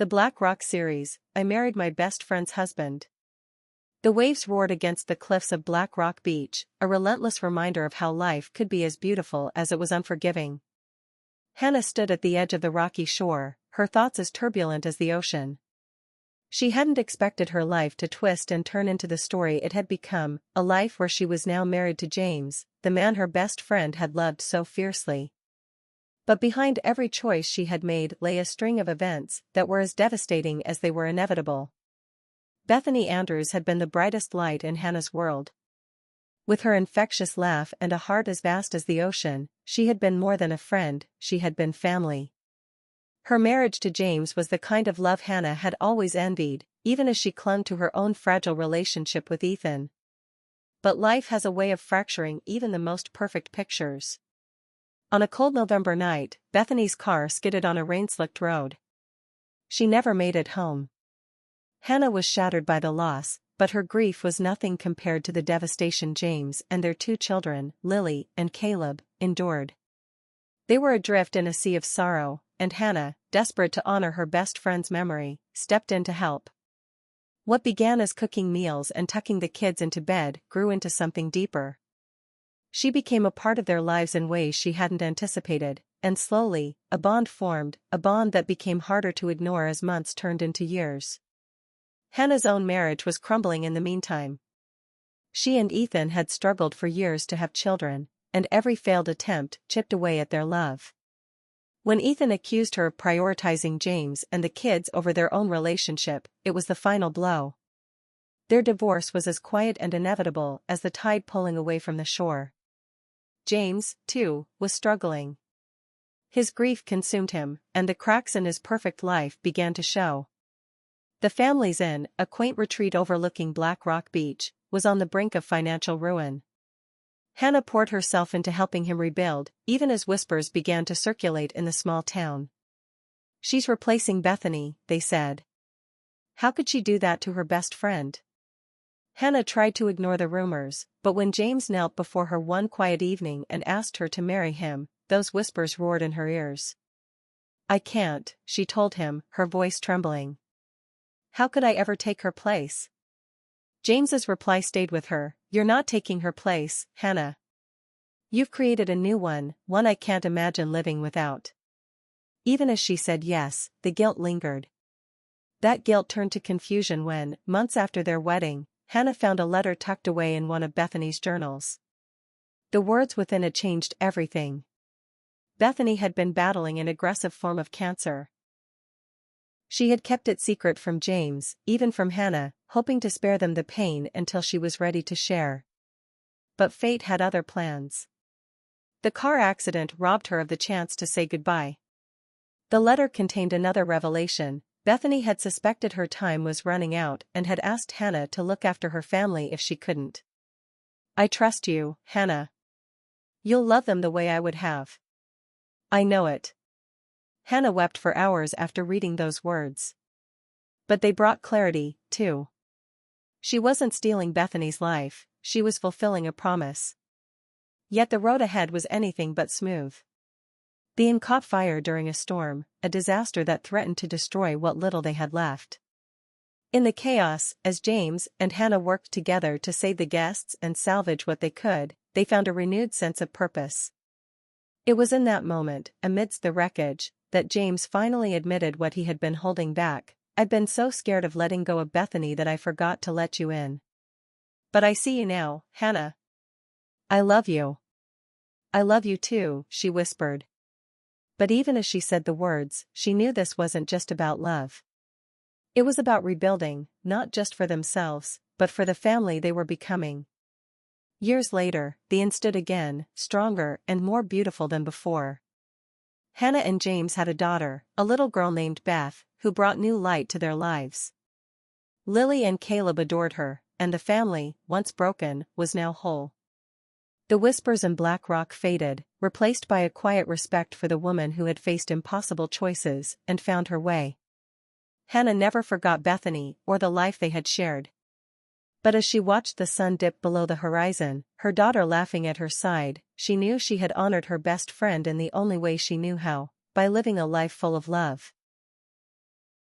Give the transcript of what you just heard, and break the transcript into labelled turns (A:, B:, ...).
A: The Black Rock series, I married my best friend's husband. The waves roared against the cliffs of Black Rock Beach, a relentless reminder of how life could be as beautiful as it was unforgiving. Hannah stood at the edge of the rocky shore, her thoughts as turbulent as the ocean. She hadn't expected her life to twist and turn into the story it had become, a life where she was now married to James, the man her best friend had loved so fiercely. But behind every choice she had made lay a string of events that were as devastating as they were inevitable. Bethany Andrews had been the brightest light in Hannah's world. With her infectious laugh and a heart as vast as the ocean, she had been more than a friend, she had been family. Her marriage to James was the kind of love Hannah had always envied, even as she clung to her own fragile relationship with Ethan. But life has a way of fracturing even the most perfect pictures. On a cold November night, Bethany's car skidded on a rain-slicked road. She never made it home. Hannah was shattered by the loss, but her grief was nothing compared to the devastation James and their two children, Lily and Caleb, endured. They were adrift in a sea of sorrow, and Hannah, desperate to honor her best friend's memory, stepped in to help. What began as cooking meals and tucking the kids into bed grew into something deeper. She became a part of their lives in ways she hadn't anticipated, and slowly, a bond formed, a bond that became harder to ignore as months turned into years. Hannah's own marriage was crumbling in the meantime. She and Ethan had struggled for years to have children, and every failed attempt chipped away at their love. When Ethan accused her of prioritizing James and the kids over their own relationship, it was the final blow. Their divorce was as quiet and inevitable as the tide pulling away from the shore. James, too, was struggling. His grief consumed him, and the cracks in his perfect life began to show. The family's inn, a quaint retreat overlooking Black Rock Beach, was on the brink of financial ruin. Hannah poured herself into helping him rebuild, even as whispers began to circulate in the small town. "She's replacing Bethany," they said. How could she do that to her best friend? Hannah tried to ignore the rumors, but when James knelt before her one quiet evening and asked her to marry him, those whispers roared in her ears. "I can't," she told him, her voice trembling. "How could I ever take her place?" James's reply stayed with her, "You're not taking her place, Hannah. You've created a new one, one I can't imagine living without." Even as she said yes, the guilt lingered. That guilt turned to confusion when, months after their wedding, Hannah found a letter tucked away in one of Bethany's journals. The words within it changed everything. Bethany had been battling an aggressive form of cancer. She had kept it secret from James, even from Hannah, hoping to spare them the pain until she was ready to share. But fate had other plans. The car accident robbed her of the chance to say goodbye. The letter contained another revelation. Bethany had suspected her time was running out and had asked Hannah to look after her family if she couldn't. "I trust you, Hannah. You'll love them the way I would have." "I know it." Hannah wept for hours after reading those words. But they brought clarity, too. She wasn't stealing Bethany's life, she was fulfilling a promise. Yet the road ahead was anything but smooth. The inn caught fire during a storm, a disaster that threatened to destroy what little they had left. In the chaos, as James and Hannah worked together to save the guests and salvage what they could, they found a renewed sense of purpose. It was in that moment, amidst the wreckage, that James finally admitted what he had been holding back. "I'd been so scared of letting go of Bethany that I forgot to let you in. But I see you now, Hannah. I love you." "I love you too," she whispered. But even as she said the words, she knew this wasn't just about love. It was about rebuilding, not just for themselves, but for the family they were becoming. Years later, the inn stood again, stronger and more beautiful than before. Hannah and James had a daughter, a little girl named Beth, who brought new light to their lives. Lily and Caleb adored her, and the family, once broken, was now whole. The whispers in Black Rock faded, replaced by a quiet respect for the woman who had faced impossible choices and found her way. Hannah never forgot Bethany or the life they had shared. But as she watched the sun dip below the horizon, her daughter laughing at her side, she knew she had honored her best friend in the only way she knew how, by living a life full of love.